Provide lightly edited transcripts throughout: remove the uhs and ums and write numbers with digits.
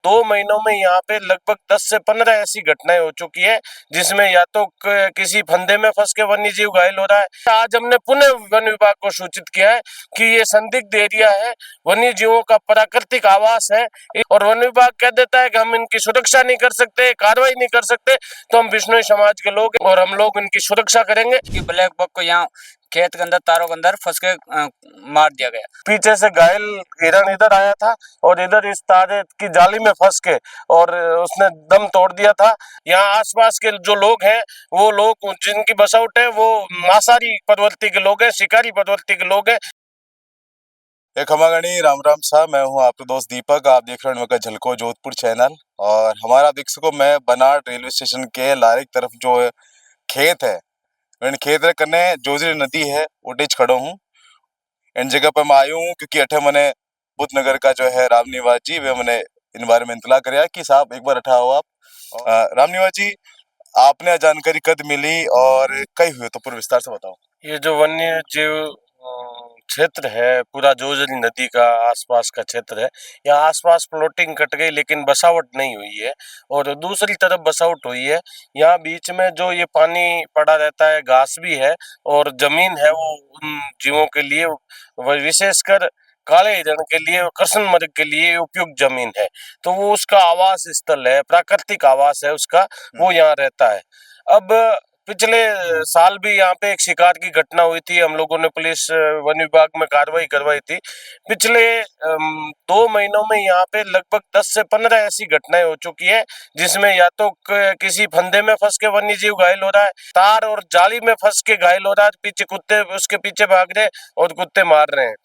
2 महीनों में यहाँ पे लगभग 10 से 15 ऐसी घटनाएं हो चुकी है, जिसमें या तो किसी फंदे में फंस के वन्य जीव घायल हो रहा है। आज हमने पुनः वन विभाग को सूचित किया है कि ये संदिग्ध एरिया है, वन्य जीवों का प्राकृतिक आवास है, और वन विभाग कह देता है कि हम इनकी सुरक्षा नहीं कर सकते, कार्रवाई नहीं कर सकते। तो हम बिश्नोई समाज के लोग और हम लोग इनकी सुरक्षा करेंगे। कि ब्लैक बक को यहाँ खेत के अंदर तारों के अंदर फंस के मार दिया गया। पीछे से घायल हिरण इधर आया था और इधर इस तारे की जाली में फंस के और उसने दम तोड़ दिया था। यहाँ आसपास के जो लोग हैं, वो लोग जिनकी बसावट है वो मांसाहारी प्रवृत्ति के लोग हैं, शिकारी प्रवृत्ति के लोग हैं। एक खमागणी राम राम सा, मैं हूँ आपका दोस्त दीपक। आप देख रहे हैं मेरा झलको जोधपुर चैनल। और हमारा देख सको मैं बनाट रेलवे स्टेशन के लारे की तरफ जो खेत है, मैंने खेत रे कने जोजरी नदी है उठे खड़ो हूँ। इन जगह पर मैं आयो हूँ क्योंकि अठे मैंने बुद्धनगर का जो है राम निवास जी वे मैंने इन बारे में इतला कराया कि साहब एक बार अठा आओ आप। राम निवास जी, आपने जानकारी कद मिली और कई हुए तो पूरा विस्तार से बताओ। ये जो वन्य जीव क्षेत्र है, पूरा जोजरी नदी का आसपास का क्षेत्र है, यहाँ आसपास प्लॉटिंग कट गई लेकिन बसावट नहीं हुई है, और दूसरी तरफ बसावट हुई है। यहाँ बीच में जो ये पानी पड़ा रहता है, घास भी है और जमीन है, वो उन जीवों के लिए, विशेषकर काले हिरण के लिए, कृष्ण मृग के लिए उपयुक्त जमीन है। तो वो उसका आवास स्थल है, प्राकृतिक आवास है उसका, वो यहाँ रहता है। अब पिछले साल भी यहाँ पे एक शिकार की घटना हुई थी, हम लोगों ने पुलिस वन विभाग में कार्रवाई करवाई थी। पिछले 2 महीनों में यहाँ पे लगभग 10 से 15 ऐसी घटनाएं हो चुकी है, जिसमें या तो किसी फंदे में फंस के वन्य जीव घायल हो रहा है, तार और जाली में फंस के घायल हो रहा है, पीछे कुत्ते उसके पीछे भाग रहे हैं और कुत्ते मार रहे हैं।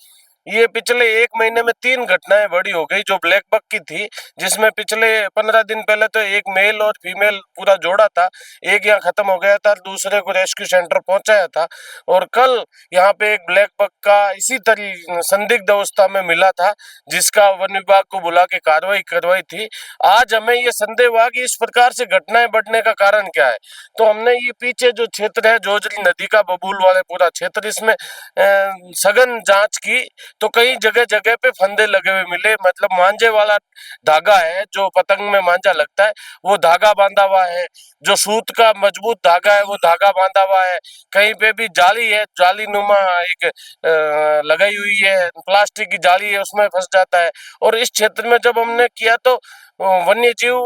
ये पिछले 1 महीने में 3 घटनाएं बड़ी हो गई जो ब्लैक बक की थी, जिसमें पिछले 15 दिन पहले तो एक मेल और फीमेल पूरा जोड़ा था, एक यहाँ खत्म हो गया था, दूसरे को रेस्क्यू सेंटर पहुंचाया था। और कल यहाँ पे एक ब्लैक बक का इसी तरह संदिग्ध अवस्था में मिला था, जिसका वन विभाग को बुला के कार्रवाई करवाई थी। आज हमें ये संदेह हुआ कि इस प्रकार से घटनाएं बढ़ने का कारण क्या है। तो हमने ये पीछे जो क्षेत्र है, जोजरी नदी का बबूल वाले पूरा क्षेत्र, इसमें सघन जांच की तो कई जगह जगह पे फंदे लगे हुए मिले, मतलब मांझे वाला धागा है, जो पतंग में मांझा लगता है वो धागा बांधा हुआ है, जो सूत का मजबूत धागा है वो धागा बांधा हुआ है, कहीं पे भी जाली है, जाली नुमा एक लगाई हुई है, प्लास्टिक की जाली है, उसमें फंस जाता है। और इस क्षेत्र में जब हमने किया तो वन्य जीव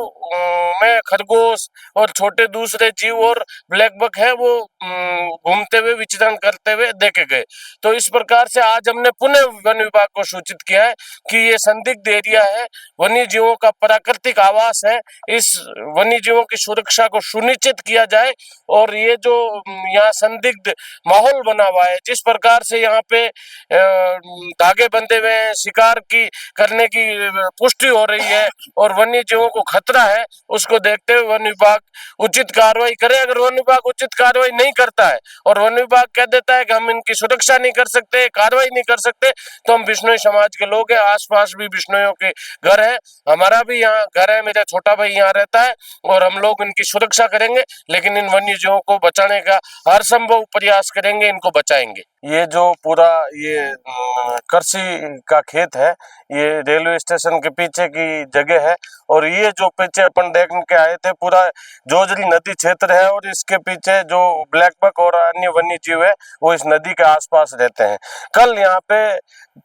में खरगोश और छोटे दूसरे जीव और ब्लैक बक है वो घूमते हुए विचरण करते हुए देखे गए। तो इस प्रकार से आज हमने पुनः वन विभाग को सूचित किया है कि ये संदिग्ध एरिया है, वन्य जीवों का प्राकृतिक आवास है, इस वन्य जीवों की सुरक्षा को सुनिश्चित किया जाए। और ये जो यहाँ संदिग्ध माहौल बना हुआ है, जिस प्रकार से यहाँ पे धागे बंधे हुए हैं, शिकार की करने की पुष्टि हो रही है और वन्य जीवों को खतरा है, उसको देखते हुए वन विभाग उचित कार्रवाई करे। अगर वन विभाग उचित कार्रवाई नहीं करता है और वन विभाग कह देता है कि हम इनकी सुरक्षा नहीं कर सकते, कार्रवाई नहीं कर सकते, तो हम बिश्नोई समाज के लोग हैं, आसपास भी बिश्नोइयों के घर है, हमारा भी यहाँ घर है, मेरा छोटा भाई यहाँ रहता है, और हम लोग इनकी सुरक्षा करेंगे, लेकिन इन वन्य जीवों को बचाने का हर संभव प्रयास करेंगे, इनको बचाएंगे। ये जो पूरा ये कृषि का खेत है, ये रेलवे स्टेशन के पीछे की जगह है, और ये जो पीछे अपन देख के आए थे पूरा जोजरी नदी क्षेत्र है, और इसके पीछे जो ब्लैक बक और अन्य वन्य जीव है वो इस नदी के आसपास रहते हैं। कल यहाँ पे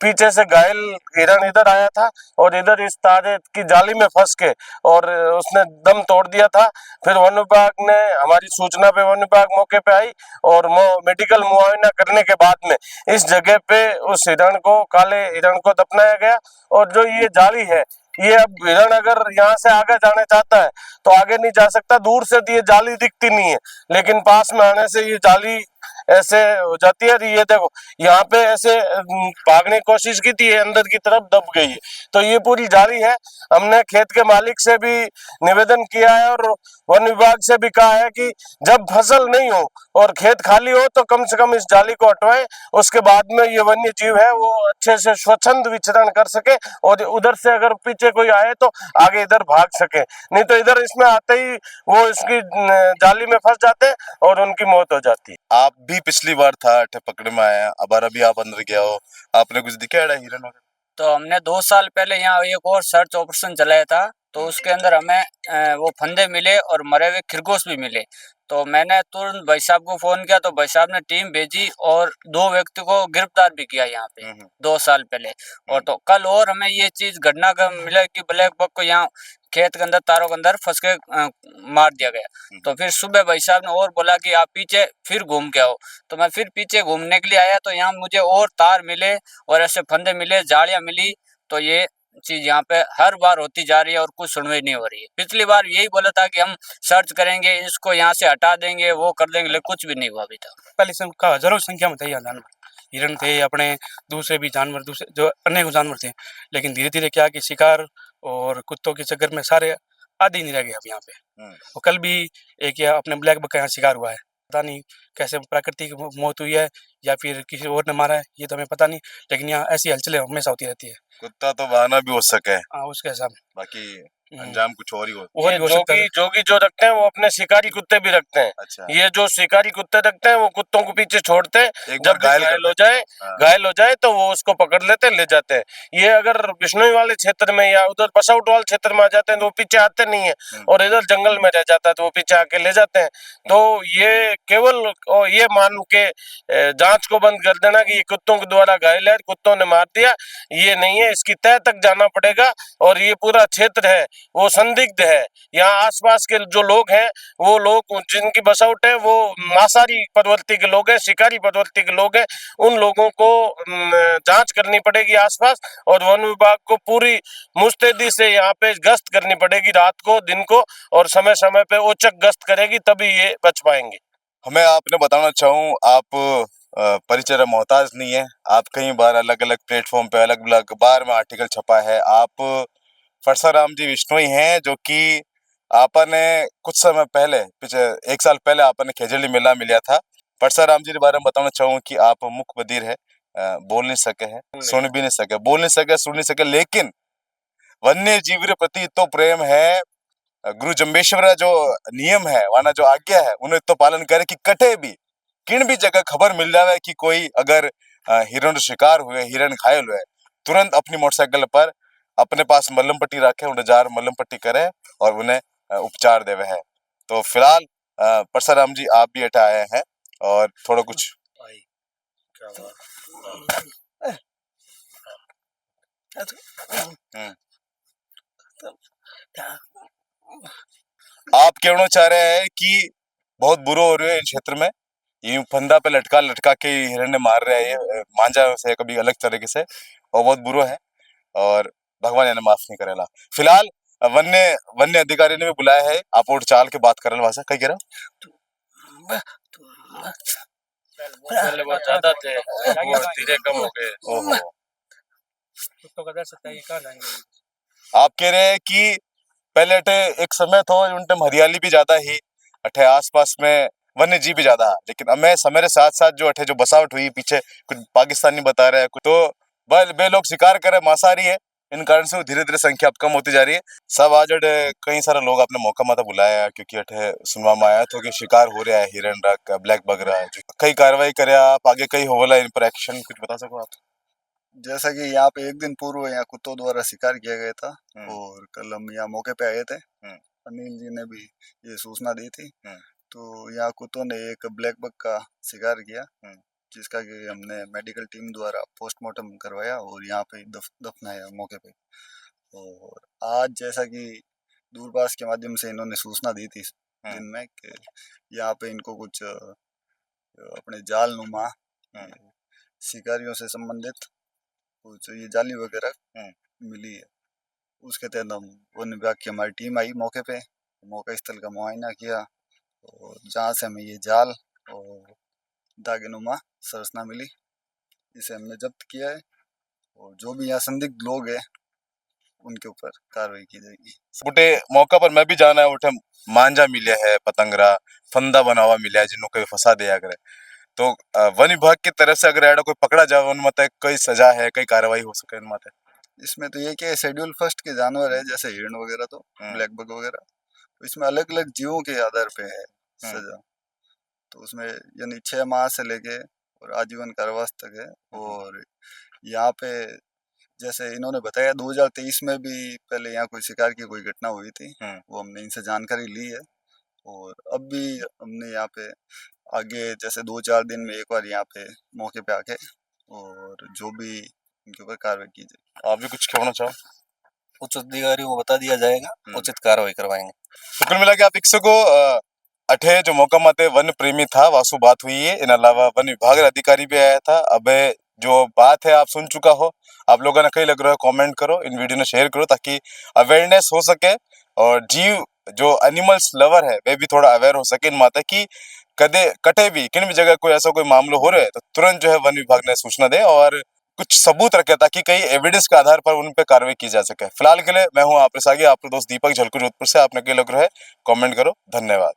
पीछे से घायल हिरण इधर आया था और इधर इस तारे की जाली में फंस के और उसने दम तोड़ दिया था। फिर वन विभाग ने, हमारी सूचना पे वन विभाग मौके पे आई और मेडिकल मुआयना करने के बाद में इस जगह पे उस हिरण को, काले हिरण को दफनाया गया। और जो ये जाली है, ये अब हिरण अगर यहाँ से आगे जाने चाहता है तो आगे नहीं जा सकता, दूर से तो ये जाली दिखती नहीं है, लेकिन पास में आने से ये जाली ऐसे हो जाती है। ये देखो यहाँ पे ऐसे भागने की कोशिश की थी, अंदर की तरफ दब गई है। तो ये पूरी जाली है। हमने खेत के मालिक से भी निवेदन किया है और वन विभाग से भी कहा है कि जब फसल नहीं हो और खेत खाली हो तो कम से कम इस जाली को हटवाएं, उसके बाद में ये वन्य जीव है वो अच्छे से स्वच्छंद विचरण कर सके, और उधर से अगर पीछे कोई आए तो आगे इधर भाग सके, नहीं तो इधर इसमें आते ही वो इसकी जाली में फंस जाते हैं और उनकी मौत हो जाती है। आप भी पिछली बार था अठे पकड़ में आया, अब अभी आप अंदर गया हो, आपने कुछ दिखा हिरण वगैरह? तो हमने 2 साल पहले यहाँ एक और सर्च ऑपरेशन चलाया था, तो उसके अंदर हमें वो फंदे मिले और मरे हुए खरगोश भी मिले। तो मैंने तुरंत भाई साहब को फ़ोन किया, तो भाई साहब ने टीम भेजी और 2 व्यक्ति को गिरफ्तार भी किया यहाँ पे 2 साल पहले। और तो कल और हमें ये चीज़ घटना का मिला कि ब्लैक बक को यहाँ खेत के अंदर, तारों के अंदर फँस के मार दिया गया। तो फिर सुबह भाई साहब ने और बोला कि आप पीछे फिर घूम के आओ। तो मैं फिर पीछे घूमने के लिए आया, तो यहाँ मुझे और तार मिले और ऐसे फंदे मिले, जालियाँ मिली। तो ये चीज़ यहाँ पे हर बार होती जा रही है और कुछ सुनवाई नहीं हो रही है। पिछली बार यही बोला था कि हम सर्च करेंगे, इसको यहाँ से हटा देंगे, वो कर देंगे, लेकिन कुछ भी नहीं हुआ अभी तक। पहले से का हजारों संख्या में थे यहाँ जानवर, हिरण थे, अपने दूसरे भी जानवर, दूसरे जो अनेक जानवर थे। लेकिन धीरे धीरे क्या कि शिकार और कुत्तों के चक्कर में सारे आदि नहीं रह गए अब यहाँ पे। और कल भी एक या अपने ब्लैक बक का यहाँ शिकार हुआ है, पता नहीं कैसे प्राकृतिक मौत हुई है या फिर किसी और ने मारा है, ये तो हमें पता नहीं। लेकिन यहाँ ऐसी हलचलें हमेशा होती रहती है। कुत्ता तो बहाना भी हो सके, हाँ, उसके हिसाब बाकी अंजाम कुछ और ही हो। और ये भी हो सकता है। जोगी जो रखते हैं वो अपने शिकारी कुत्ते भी रखते हैं। अच्छा, ये जो शिकारी कुत्ते रखते हैं वो कुत्तों को पीछे छोड़ते हैं, एक जब बार भी घायल घायल कर हो जाए हाँ। घायल हो जाए तो वो उसको पकड़ लेते हैं, ले जाते हैं। ये अगर बिश्नोई वाले क्षेत्र में या उधर बसाउट वाले क्षेत्र में आ जाते हैं तो वो पीछे आते नहीं है, और इधर जंगल में रह जाता है तो वो पीछे आके ले जाते हैं। तो ये केवल ये मान के जांच को बंद कर देना कि ये कुत्तों के द्वारा घायल है, कुत्तों ने मार दिया, ये नहीं है। इसकी तह तक जाना पड़ेगा। और ये पूरा क्षेत्र है वो संदिग्ध है। यहाँ आसपास के जो लोग हैं वो लोग जिनकी बसाउट है वो मांसाहारी प्रवृत्ति के लोग हैं, शिकारी प्रवृत्ति के लोग हैं। उन लोगों को जांच करनी पड़ेगी आसपास, और वन विभाग को पूरी मुस्तैदी से यहाँ पे गश्त करनी पड़ेगी, रात को दिन को, और समय समय पे औचक गश्त करेगी, तभी ये बच पाएंगे। हमें आपने बताना चाहूँ, आप परिचय मोहताज नहीं है। आप कई बार अलग अलग प्लेटफॉर्म पे अलग अलग अखबार में आर्टिकल छपा है। आप परसाराम जी विश्नोई हैं, जो कि आपने कुछ समय पहले, पिछले 1 साल पहले आपने खेजड़ी मेला मिला था। परसाराम जी के बारे में बताना चाहूँ कि आप मुख बधिर है, बोल नहीं सके हैं, सुन भी नहीं सके, बोल नहीं सके, सुन नहीं सके, लेकिन वन्य जीव के प्रति इतना प्रेम है। गुरु जम्बेश्वर जो नियम है, वाना जो आज्ञा है, उन्हें तो पालन करे कि कटे भी किन भी जगह खबर मिल जावे कि कोई अगर हिरण शिकार हुए, हिरण घायल हुए, तुरंत अपनी मोटरसाइकिल पर अपने पास मलहम पट्टी रखे, उन्हें जार मलहम पट्टी करे और उन्हें उपचार देवे है। तो फिलहाल परसाराम जी आप भी अठा आए हैं और थोड़ा कुछ आप कहना चाह रहे हैं कि बहुत बुरा हो रहा है इन क्षेत्र में, ये फंदा पे लटका लटका के हिरण मार रहे हैं, ये मांझा से कभी अलग तरीके से, और बहुत बुरा है और भगवान इन्हें माफ नहीं करेला। फिलहाल वन्य वन्य अधिकारी ने भी बुलाया है, आप और चाल के बात करल भाषा कही कह रहा पहले बहुत ज्यादा थे, वो धीरे कम हो गए। ओहो, कुत्तों का डर सकता है, ये कहाँ जाएंगे? आप कह रहे हैं कि पहले अठे एक समय था उनटे हरियाली भी ज्यादा ही, अठे आसपास में वन्य जीव भी ज्यादा, लेकिन अब मैं समय के साथ साथ जो अठे जो बसावट हुई पीछे, कुछ पाकिस्तानी बता रहे हैं, कुछ तो बे लोग शिकार करे, मांसाहारी है, इन कारण से धीरे धीरे संख्या अब कम होती जा रही है। सब आज अठे कई सारे लोग अपने मौका माता बुलाया है, क्योंकि अठे सुनवा में आया तो कि शिकार हो रहा है, हिरण रख ब्लैक बग रहा है, कई कार्रवाई करे आप आगे, कई होवला इन पर एक्शन, कुछ बता सको आप? जैसा कि यहाँ पे एक दिन पूर्व यहाँ कुत्तों द्वारा शिकार किया गया था और कल हम यहाँ मौके पे आए थे। अनिल जी ने भी ये सूचना दी थी। तो यहाँ कुत्तों ने एक ब्लैक बग का शिकार किया, जिसका कि हमने मेडिकल टीम द्वारा पोस्टमार्टम करवाया और यहाँ पे दफनाया मौके पे। और आज जैसा कि दूरभाष के माध्यम से इन्होंने सूचना दी थी दिन में कि यहाँ पे इनको कुछ अपने जाल नुमा शिकारियों से संबंधित कुछ ये जाली वगैरह मिली है। उसके तहत हम वन विभाग की हमारी टीम आई मौके पे, मौका स्थल का मुआयना किया और जहाँ से हमें ये जाल और दागेनुमा संरचना मिली, इसे हमने जब्त किया है और जो भी यहाँ संदिग्ध लोग हैं उनके ऊपर कार्रवाई की जाएगी। उठे मौका पर मैं भी जाना है, उठे मांझा मिले है, पतंगरा फंदा बना हुआ मिला है, जिन्हों कोई फंसा दिया करे, तो वन विभाग की तरफ से अगर ऐडा कोई पकड़ा जाए, उन मत कोई सजा है, कोई कार्रवाई हो सके इन मत? इसमें तो ये क्या शेड्यूल फर्स्ट के जानवर है, जैसे हिरण वगैरह, तो ब्लैक बग वगैरह, तो इसमें अलग अलग जीवों के आधार पे है सजा। तो उसमें यानी 6 माह से लेके और आजीवन कारावास तक है। और यहाँ पे जैसे इन्होंने बताया 2023 में भी पहले यहाँ कोई शिकार की कोई घटना हुई थी, वो हमने इनसे जानकारी ली है। और अब भी हमने यहाँ पे आगे जैसे 2-4 दिन में एक बार यहाँ पे मौके पे आके और जो भी इनके ऊपर कार्रवाई की जाए। आप भी कुछ कहना चाहो? उच्च अधिकारियों को बता दिया जाएगा, उचित कार्रवाई करवाएंगे। तो कुल मिला के आप देख सको अठे जो मौका माते वन प्रेमी था वासु बात हुई है, इन अलावा वन विभाग रा अधिकारी भी आया था। अब जो बात है आप सुन चुका हो, आप लोगों ने कई लग रहा है कमेंट करो, इन वीडियो ने शेयर करो ताकि अवेयरनेस हो सके और जीव जो एनिमल्स लवर है वे भी थोड़ा अवेयर हो सके इन माते की कदे कटे भी किन भी जगह कोई ऐसा कोई मामला हो रहा है तो तुरंत जो है वन विभाग ने सूचना दे और कुछ सबूत रखे ताकि कई एविडेंस के आधार पर उन पे कार्रवाई की जा सके। फिलहाल के लिए मैं हूं आपके साथ आपका दोस्त दीपक झलको जोधपुर से। आपने कई लग रहा है कमेंट करो। धन्यवाद।